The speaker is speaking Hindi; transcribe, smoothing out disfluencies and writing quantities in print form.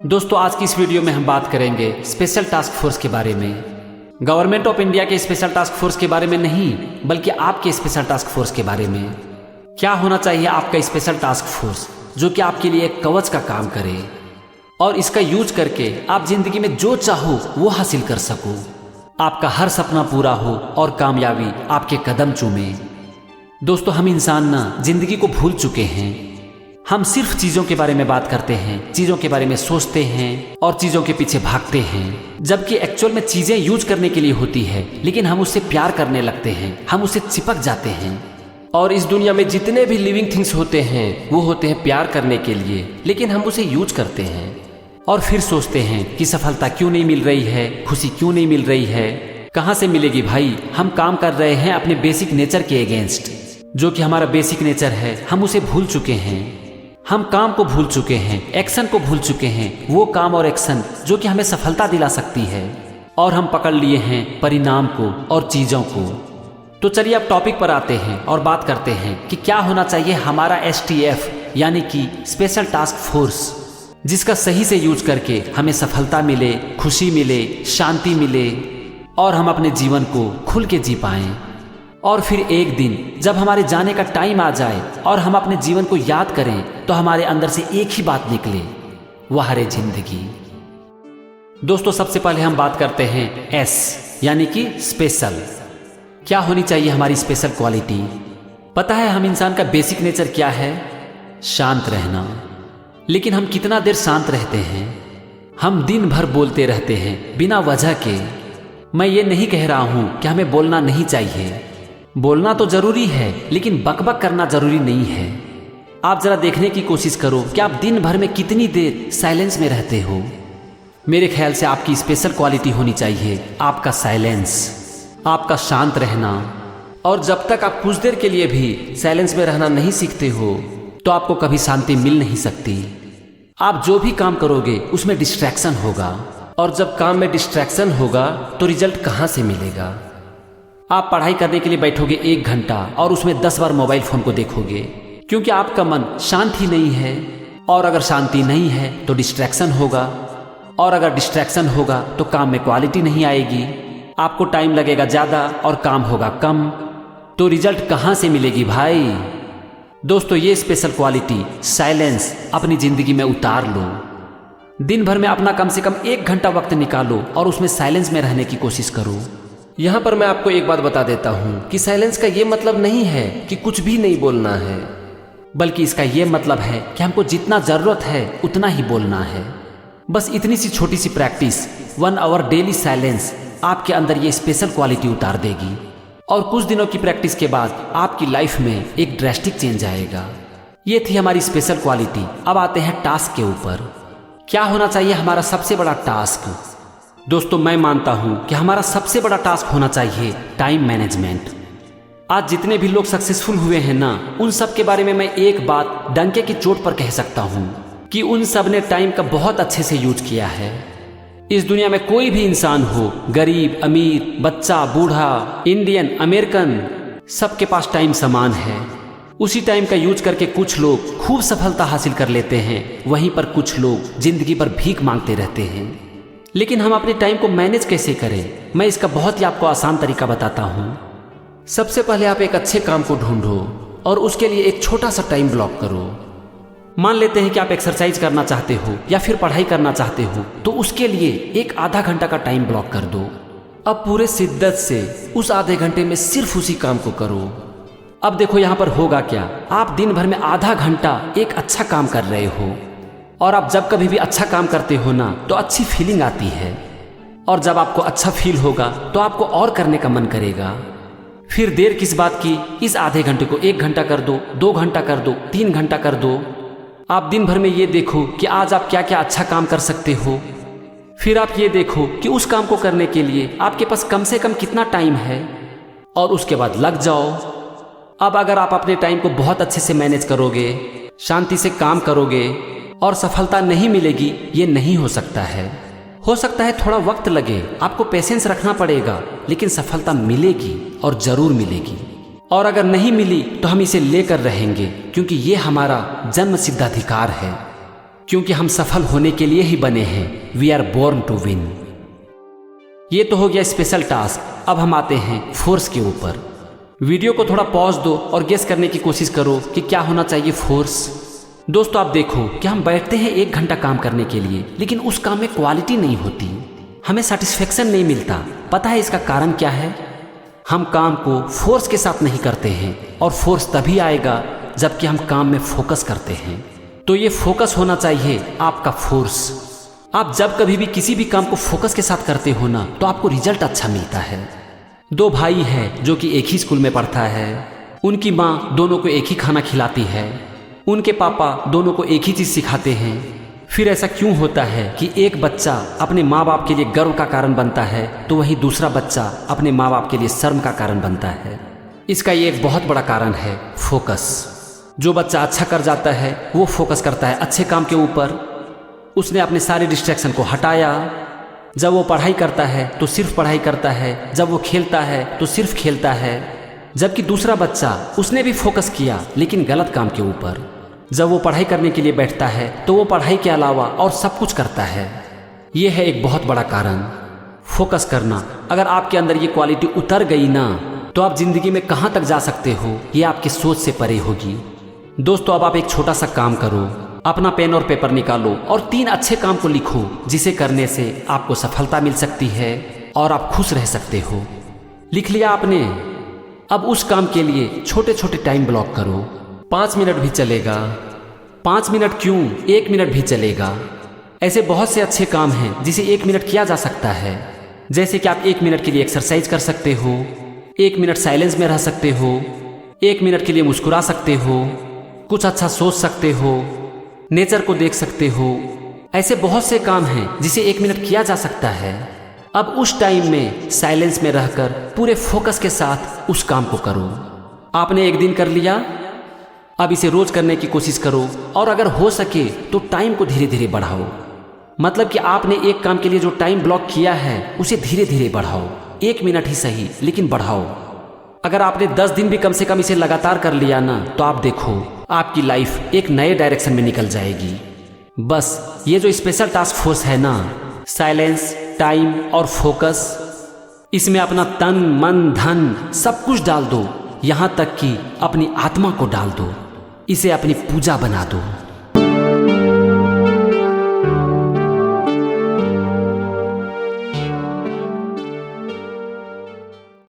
दोस्तों आज की इस वीडियो में हम बात करेंगे स्पेशल टास्क फोर्स के बारे में। गवर्नमेंट ऑफ इंडिया के स्पेशल टास्क फोर्स के बारे में नहीं, बल्कि आपके स्पेशल टास्क फोर्स के बारे में। क्या होना चाहिए आपका स्पेशल टास्क फोर्स जो कि आपके लिए एक कवच का काम करे और इसका यूज करके आप जिंदगी में जो चाहो वो हासिल कर सको, आपका हर सपना पूरा हो और कामयाबी आपके कदम चूमे। दोस्तों हम इंसान ना जिंदगी को भूल चुके हैं। हम सिर्फ चीज़ों के बारे में बात करते हैं, चीज़ों के बारे में सोचते हैं और चीज़ों के पीछे भागते हैं, जबकि एक्चुअल में चीज़ें यूज करने के लिए होती है, लेकिन हम उससे प्यार करने लगते हैं, हम उससे चिपक जाते हैं। और इस दुनिया में जितने भी लिविंग थिंग्स होते हैं वो होते हैं प्यार करने के लिए, लेकिन हम उसे यूज करते हैं और फिर सोचते हैं कि सफलता क्यों नहीं मिल रही है, खुशी क्यों नहीं मिल रही है, कहाँ से मिलेगी भाई। हम काम कर रहे हैं अपने बेसिक नेचर के अगेंस्ट, जो कि हमारा बेसिक नेचर है, हम उसे भूल चुके हैं। हम काम को भूल चुके हैं, एक्शन को भूल चुके हैं, वो काम और एक्शन जो कि हमें सफलता दिला सकती है, और हम पकड़ लिए हैं परिणाम को और चीज़ों को। तो चलिए अब टॉपिक पर आते हैं और बात करते हैं कि क्या होना चाहिए हमारा STF यानी कि स्पेशल टास्क फोर्स, जिसका सही से यूज करके हमें सफलता मिले, खुशी मिले, शांति मिले और हम अपने जीवन को खुल के जी पाएं। और फिर एक दिन जब हमारे जाने का टाइम आ जाए और हम अपने जीवन को याद करें तो हमारे अंदर से एक ही बात निकले, वह है जिंदगी। दोस्तों सबसे पहले हम बात करते हैं S यानी कि स्पेशल। क्या होनी चाहिए हमारी स्पेशल क्वालिटी? पता है हम इंसान का बेसिक नेचर क्या है? शांत रहना। लेकिन हम कितना देर शांत रहते हैं? हम दिन भर बोलते रहते हैं बिना वजह के। मैं ये नहीं कह रहा हूं कि हमें बोलना नहीं चाहिए, बोलना तो जरूरी है, लेकिन बकबक करना जरूरी नहीं है। आप जरा देखने की कोशिश करो कि आप दिन भर में कितनी देर साइलेंस में रहते हो। मेरे ख्याल से आपकी स्पेशल क्वालिटी होनी चाहिए आपका साइलेंस, आपका शांत रहना। और जब तक आप कुछ देर के लिए भी साइलेंस में रहना नहीं सीखते हो तो आपको कभी शांति मिल नहीं सकती। आप जो भी काम करोगे उसमें डिस्ट्रैक्शन होगा, और जब काम में डिस्ट्रैक्शन होगा तो रिजल्ट कहाँ से मिलेगा? आप पढ़ाई करने के लिए बैठोगे 1 घंटा और उसमें 10 बार मोबाइल फोन को देखोगे, क्योंकि आपका मन शांत ही नहीं है। और अगर शांति नहीं है तो डिस्ट्रैक्शन होगा, और अगर डिस्ट्रैक्शन होगा तो काम में क्वालिटी नहीं आएगी, आपको टाइम लगेगा ज़्यादा और काम होगा कम, तो रिजल्ट कहाँ से मिलेगी भाई? दोस्तों ये स्पेशल क्वालिटी साइलेंस अपनी ज़िंदगी में उतार लो। दिन भर में अपना कम से कम 1 घंटा वक्त निकालो और उसमें साइलेंस में रहने की कोशिश करो। यहाँ पर मैं आपको एक बात बता देता हूँ कि साइलेंस का ये मतलब नहीं है कि कुछ भी नहीं बोलना है, बल्कि इसका ये मतलब है कि हमको जितना ज़रूरत है उतना ही बोलना है। बस इतनी सी छोटी सी प्रैक्टिस 1 आवर डेली साइलेंस आपके अंदर ये स्पेशल क्वालिटी उतार देगी, और कुछ दिनों की प्रैक्टिस के बाद आपकी लाइफ में एक ड्रास्टिक चेंज आएगा। ये थी हमारी स्पेशल क्वालिटी। अब आते हैं टास्क के ऊपर। क्या होना चाहिए हमारा सबसे बड़ा टास्क? दोस्तों मैं मानता हूं कि हमारा सबसे बड़ा टास्क होना चाहिए टाइम मैनेजमेंट। आज जितने भी लोग सक्सेसफुल हुए हैं ना, उन सब के बारे में मैं एक बात डंके की चोट पर कह सकता हूं कि उन सब ने टाइम का बहुत अच्छे से यूज किया है। इस दुनिया में कोई भी इंसान हो, गरीब, अमीर, बच्चा, बूढ़ा, इंडियन, अमेरिकन, सबके पास टाइम समान है। उसी टाइम का यूज करके कुछ लोग खूब सफलता हासिल कर लेते हैं, वहीं पर कुछ लोग जिंदगी भर भीख मांगते रहते हैं। लेकिन हम अपने टाइम को मैनेज कैसे करें? मैं इसका बहुत ही आपको आसान तरीका बताता हूँ। सबसे पहले आप एक अच्छे काम को ढूंढो और उसके लिए एक छोटा सा टाइम ब्लॉक करो। मान लेते हैं कि आप एक्सरसाइज करना चाहते हो या फिर पढ़ाई करना चाहते हो, तो उसके लिए एक आधा घंटा का टाइम ब्लॉक कर दो। अब पूरे शिद्दत से उस आधे घंटे में सिर्फ उसी काम को करो। अब देखो यहाँ पर होगा क्या, आप दिन भर में आधा घंटा एक अच्छा काम कर रहे हो, और आप जब कभी भी अच्छा काम करते हो ना तो अच्छी फीलिंग आती है, और जब आपको अच्छा फील होगा तो आपको और करने का मन करेगा। फिर देर किस बात की, इस आधे घंटे को 1 घंटा कर दो, 2 घंटा कर दो, 3 घंटा कर दो। आप दिन भर में ये देखो कि आज आप क्या क्या अच्छा काम कर सकते हो। फिर आप ये देखो कि उस काम को करने के लिए आपके पास कम से कम कितना टाइम है, और उसके बाद लग जाओ। अब अगर आप अपने टाइम को बहुत अच्छे से मैनेज करोगे, शांति से काम करोगे और सफलता नहीं मिलेगी, ये नहीं हो सकता है। हो सकता है थोड़ा वक्त लगे, आपको पेशेंस रखना पड़ेगा, लेकिन सफलता मिलेगी और जरूर मिलेगी। और अगर नहीं मिली तो हम इसे लेकर रहेंगे, क्योंकि ये हमारा जन्म सिद्ध अधिकार है। क्योंकि हम सफल होने के लिए ही बने हैं। We are born to win. ये तो हो गया स्पेशल टास्क। अब हम आते हैं फोर्स के ऊपर। वीडियो को थोड़ा पॉज दो और गेस करने की कोशिश करो कि क्या होना चाहिए फोर्स। दोस्तों आप देखो कि हम बैठते हैं 1 घंटा काम करने के लिए, लेकिन उस काम में क्वालिटी नहीं होती, हमें सेटिस्फेक्शन नहीं मिलता। पता है इसका कारण क्या है? हम काम को फोर्स के साथ नहीं करते हैं, और फोर्स तभी आएगा जबकि हम काम में फोकस करते हैं। तो ये फोकस होना चाहिए आपका फोर्स। आप जब कभी भी किसी भी काम को फोकस के साथ करते हो ना, तो आपको रिजल्ट अच्छा मिलता है। 2 भाई हैं जो कि एक ही स्कूल में पढ़ता है। उनकी माँ दोनों को एक ही खाना खिलाती है। उनके पापा दोनों को एक ही चीज़ सिखाते हैं। फिर ऐसा क्यों होता है कि एक बच्चा अपने माँ बाप के लिए गर्व का कारण बनता है, तो वहीं दूसरा बच्चा अपने माँ बाप के लिए शर्म का कारण बनता है? इसका ये एक बहुत बड़ा कारण है फोकस। जो बच्चा अच्छा कर जाता है वो फोकस करता है अच्छे काम के ऊपर। उसने अपने सारे डिस्ट्रैक्शन को हटाया। जब वो पढ़ाई करता है तो सिर्फ पढ़ाई करता है, जब वो खेलता है तो सिर्फ खेलता है। जबकि दूसरा बच्चा, उसने भी फोकस किया लेकिन गलत काम के ऊपर। जब वो पढ़ाई करने के लिए बैठता है तो वो पढ़ाई के अलावा और सब कुछ करता है। ये है एक बहुत बड़ा कारण, फोकस करना। अगर आपके अंदर ये क्वालिटी उतर गई ना, तो आप जिंदगी में कहाँ तक जा सकते हो ये आपकी सोच से परे होगी। दोस्तों अब आप एक छोटा सा काम करो। अपना पेन और पेपर निकालो और 3 अच्छे काम को लिखो, जिसे करने से आपको सफलता मिल सकती है और आप खुश रह सकते हो। लिख लिया आपने? अब उस काम के लिए छोटे छोटे टाइम ब्लॉक करो। 5 मिनट भी चलेगा। 5 मिनट क्यों, 1 मिनट भी चलेगा। ऐसे बहुत से अच्छे काम हैं जिसे 1 मिनट किया जा सकता है। जैसे कि आप 1 मिनट के लिए एक्सरसाइज कर सकते हो, 1 मिनट साइलेंस में रह सकते हो, 1 मिनट के लिए मुस्कुरा सकते हो, कुछ अच्छा सोच सकते हो, नेचर को देख सकते हो। ऐसे बहुत से काम हैं जिसे 1 मिनट किया जा सकता है। अब उस टाइम में साइलेंस में रहकर पूरे फोकस के साथ उस काम को करो। आपने 1 दिन कर लिया, अब इसे रोज करने की कोशिश करो, और अगर हो सके तो टाइम को धीरे धीरे बढ़ाओ। मतलब कि आपने एक काम के लिए जो टाइम ब्लॉक किया है उसे धीरे धीरे बढ़ाओ। 1 मिनट ही सही, लेकिन बढ़ाओ। अगर आपने 10 दिन भी कम से कम इसे लगातार कर लिया ना, तो आप देखो आपकी लाइफ एक नए डायरेक्शन में निकल जाएगी। बस ये जो स्पेशल टास्क फोर्स है ना, साइलेंस, टाइम और फोकस, इसमें अपना तन मन धन सब कुछ डाल दो, यहाँ तक कि अपनी आत्मा को डाल दो। इसे अपनी पूजा बना दो।